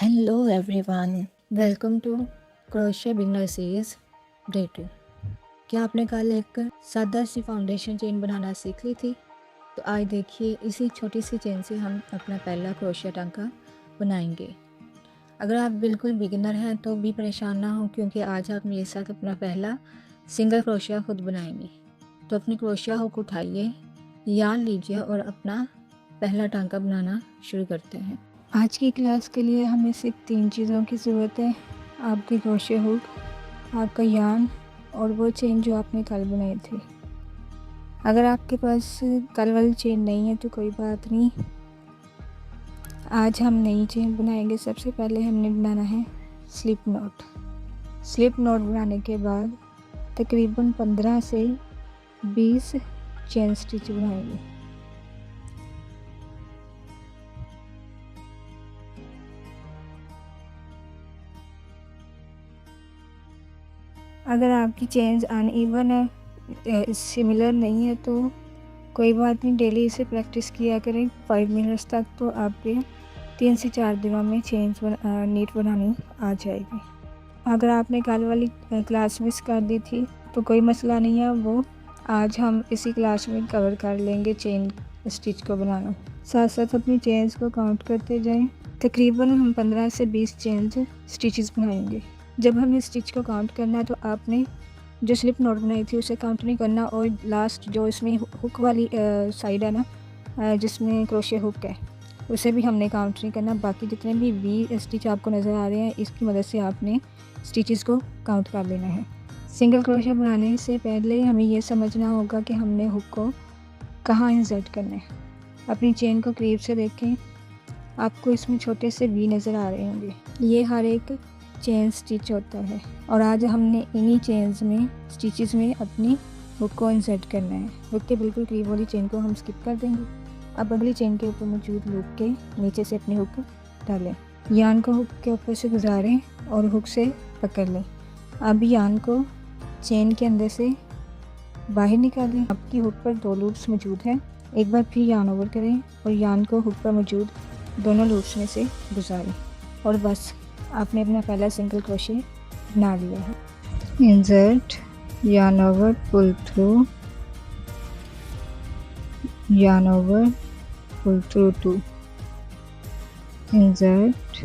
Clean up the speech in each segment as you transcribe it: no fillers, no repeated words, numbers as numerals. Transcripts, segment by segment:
Hello everyone, welcome to crochet beginner series day 2। क्या आपने कल एक सादा सी फाउंडेशन चेन बनाना सीख ली थी? तो आज देखिए इसी छोटी सी चेन से हम अपना पहला क्रोशिया टांका बनाएंगे। अगर आप बिल्कुल बिगिनर हैं तो भी परेशान ना हो, क्योंकि आज आप मेरे साथ अपना पहला सिंगल क्रोशिया खुद बनाएंगे। तो अपनी क्रोशिया हुक उठाइए, यान लीजिए और अपना पहला टांका बनाना शुरू करते हैं। आज की क्लास के लिए हमें सिर्फ 3 चीज़ों की ज़रूरत है। आपकी क्रोशिया हुक, आपका यार्न और वो चेन जो आपने कल बनाई थी। अगर आपके पास कल वाली चेन नहीं है तो कोई बात नहीं, आज हम नई चेन बनाएंगे। सबसे पहले हमने बनाना है स्लिप नॉट। स्लिप नॉट बनाने के बाद तकरीबन 15 से 20 चेन स्टिच बनाएंगे। अगर आपकी चेन्स अनइवन है, सिमिलर नहीं है तो कोई बात नहीं, डेली इसे प्रैक्टिस किया करें 5 मिनट्स तक, तो आपके 3 से 4 दिनों में चेन्स नीट बनानी आ जाएगी। अगर आपने कल वाली क्लास मिस कर दी थी तो कोई मसला नहीं है, वो आज हम इसी क्लास में कवर कर लेंगे चेन स्टिच को बनाना। साथ साथ अपनी चेन्स को काउंट करते जाएं। तकरीबन हम 15 से 20 चेन्स स्टिचेस बनाएंगे। जब हमें स्टिच को काउंट करना है तो आपने जो स्लिप नॉट बनाई थी उसे काउंट नहीं करना, और लास्ट जो इसमें हुक वाली साइड है ना, जिसमें क्रोशिया हुक है, उसे भी हमने काउंट नहीं करना। बाकी जितने भी वी स्टिच आपको नज़र आ रहे हैं, इसकी मदद से आपने स्टिचेस को काउंट कर लेना है। सिंगल क्रोशिया बनाने से पहले हमें ये समझना होगा कि हमने हुक को कहाँ इंसर्ट करना है। अपनी चेन को करीब से देखें, आपको इसमें छोटे से वी नज़र आ रहे होंगे। ये हर एक चेन स्टिच होता है, और आज हमने इन्हीं चेन्स में स्टिचेस में अपनी हुक को इंसर्ट करना है। हुक के बिल्कुल करीब वाली चेन को हम स्किप कर देंगे। अब अगली चेन के ऊपर मौजूद लूप के नीचे से अपनी हुक डालें। यान को हुक के ऊपर से गुजारें और हुक से पकड़ लें। अब यान को चेन के अंदर से बाहर निकालें। आपकी हुक पर 2 लूप्स मौजूद हैं। एक बार फिर यान ओवर करें और यान को हुक पर मौजूद दोनों लूप्स में से गुजारें, और बस आपने अपना पहला सिंगल क्रोशिया बना लिया है। Insert, yarn over, pull through, yarn over, pull through 2, insert,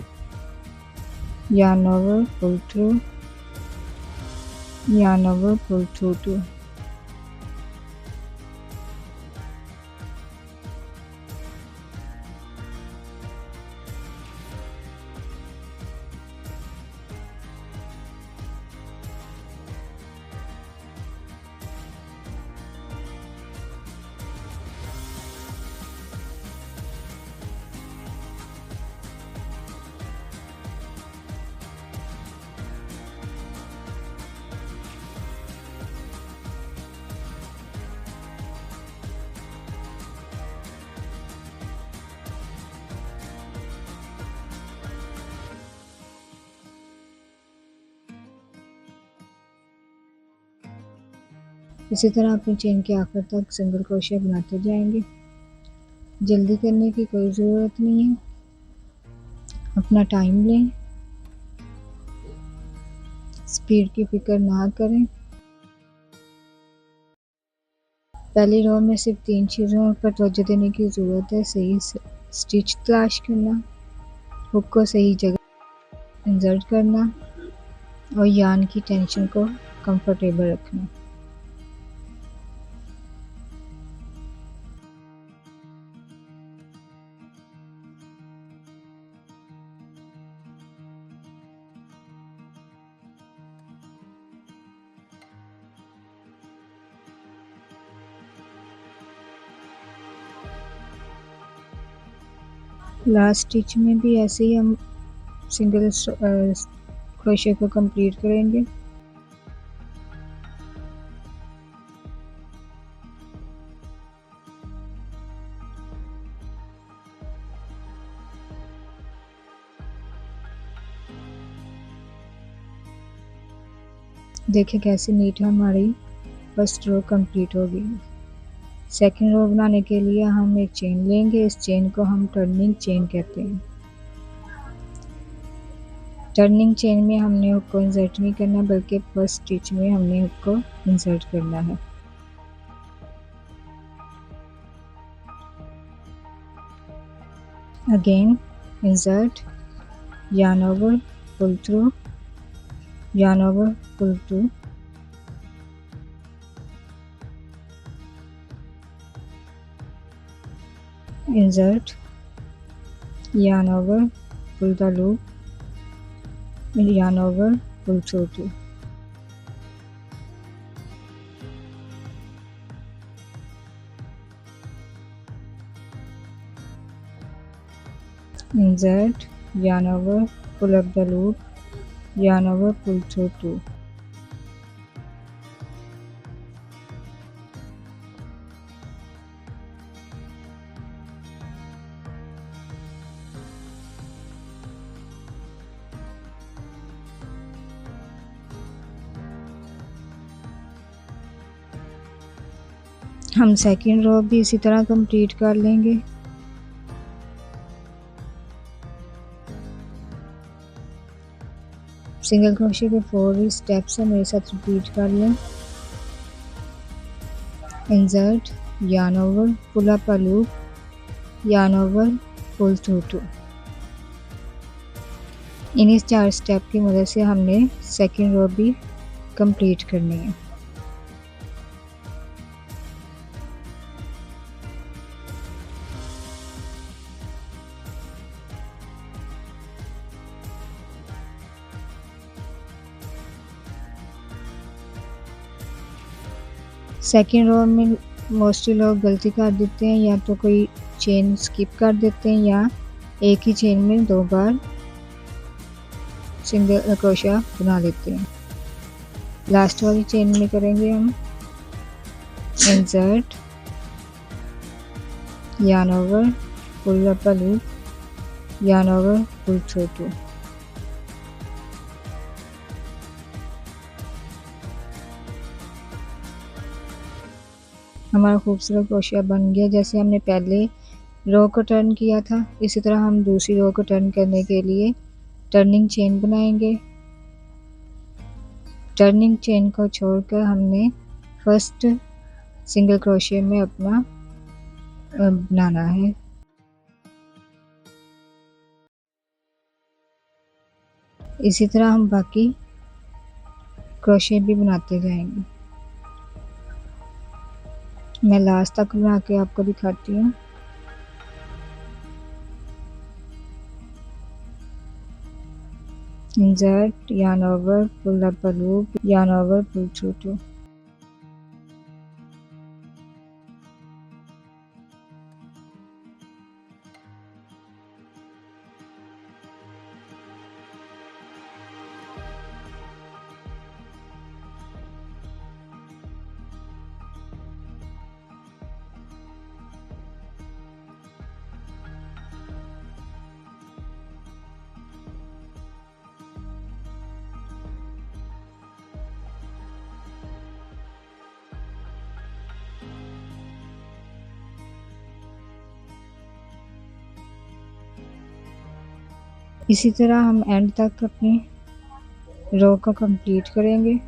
yarn over, pull through, yarn over, pull through 2. इसी तरह अपनी चेन के आखिर तक सिंगल क्रोशिया बनाते जाएंगे। जल्दी करने की कोई ज़रूरत नहीं है, अपना टाइम लें, स्पीड की फिक्र ना करें। पहली रो में सिर्फ 3 चीज़ों पर तवज्जो देने की ज़रूरत है। सही स्टिच तलाश करना, हुक को सही जगह इंसर्ट करना और यान की टेंशन को कंफर्टेबल रखना। लास्ट स्टिच में भी ऐसे ही हम सिंगल क्रोशिया को कंप्लीट करेंगे। देखिए कैसे नीट हमारी फर्स्ट रो कंप्लीट हो गई। सेकंड रो बनाने के लिए हम एक चेन लेंगे। इस चेन को हम टर्निंग चेन कहते हैं। टर्निंग चेन में हमने हुक को इंसर्ट नहीं करना, बल्कि फर्स्ट स्टिच में हमने हुक को इंसर्ट करना है। Again insert, yarn over, pull through, yarn over, pull through, insert, yarn over, pull the loop, yarn over, pull through two, insert, yarn over, pull up the loop, yarn over, pull through two, हम second row भी इसी तरह complete कर लेंगे। Single crochet के 4 steps हैं, मेरे साथ रिपीट कर लें। Insert, yarn over, pull up a loop, yarn over, pull through two। इन्हीं 4 स्टेप की मदद से हमने सेकेंड रो भी कंप्लीट करनी है। सेकेंड रो में मोस्टली लोग गलती कर देते हैं, या तो कोई चेन स्किप कर देते हैं या एक ही चेन में 2 बार सिंगल क्रोशिया बना लेते हैं। लास्ट वाली चेन में करेंगे हम insert, yarn over, pull up a loop, yarn over, pull through two। हमारा खूबसूरत क्रोशिया बन गया। जैसे हमने पहले रो को टर्न किया था, इसी तरह हम दूसरी रो को टर्न करने के लिए टर्निंग चेन बनाएंगे। टर्निंग चेन को छोड़कर हमने फर्स्ट सिंगल क्रोशिया में अपना बनाना है। इसी तरह हम बाकी क्रोशिया भी बनाते जाएंगे। मैं लास्ट तक बना के आपको दिखाती हूँ। Insert, yarn over, pull up a loop, yarn over, pull through two। इसी तरह हम एंड तक अपनी रो को कंप्लीट करेंगे।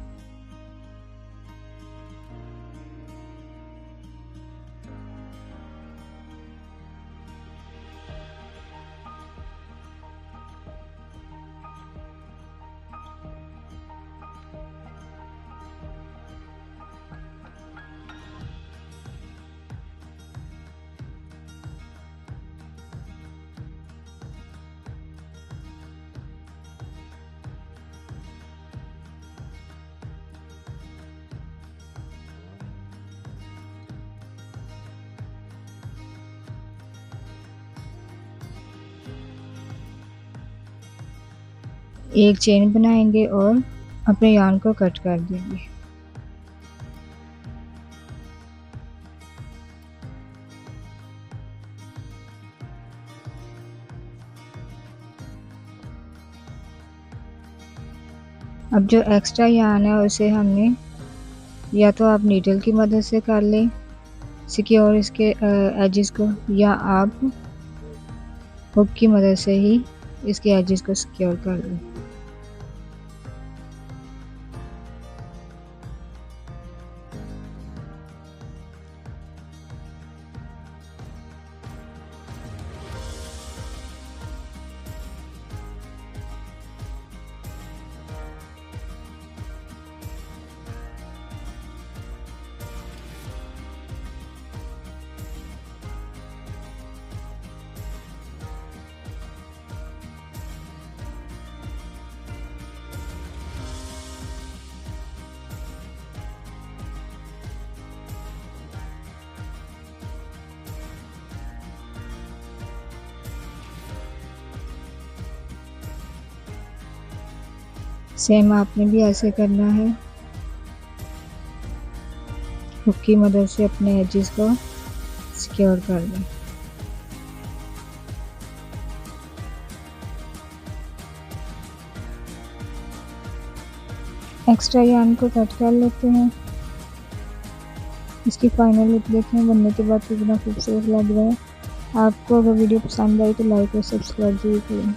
एक चेन बनाएंगे और अपने यार्न को कट कर देंगे। अब जो एक्स्ट्रा यार्न है उसे हमने या तो आप नीडल की मदद से कर लें सिक्योर इसके एजेस को, या आप हुक की मदद से ही इसके एजेस को सिक्योर कर लें। सेम आपने भी ऐसे करना है। हुक की मदद से अपने एजेस को सिक्योर कर लें। एक्स्ट्रा यार्न को कट कर लेते हैं। इसकी फाइनल लुक देखें, बनने के बाद कितना खूबसूरत लग रहा है। आपको अगर वीडियो पसंद आई तो लाइक और सब्सक्राइब जरूर करें।